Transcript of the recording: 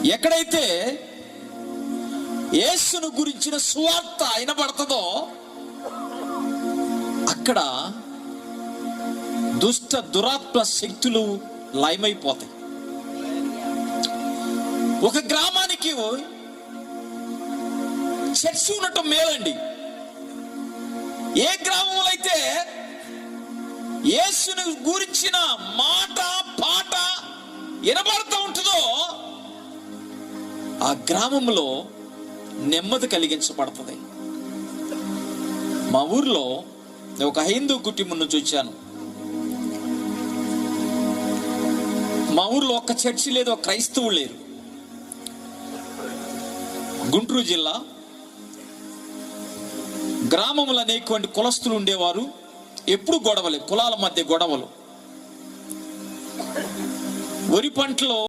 ఎక్కడైతే యేసును గురించిన సువార్త వినబడుతుందో అక్కడ దుష్ట దురాత్మ శక్తులు లయమైపోతాయి. ఒక గ్రామానికి చర్చి ఉండటం మేలండి. ఏ గ్రామంలో అయితే యేసును గురించిన మాట పాట వినబడుతూ ఉంటుందో ఆ గ్రామంలో నెమ్మది కలిగించబడుతుంది. మా ఊర్లో ఒక హైందూ కుటుంబం నుంచి వచ్చాను. మా ఊర్లో ఒక్క చర్చి లేదు, ఒక క్రైస్తవులు లేరు. గుంటూరు జిల్లా గ్రామంలో అనేటువంటి కులస్తులు ఉండేవారు. ఎప్పుడు గొడవలే, కులాల మధ్య గొడవలు. వరి పంటలో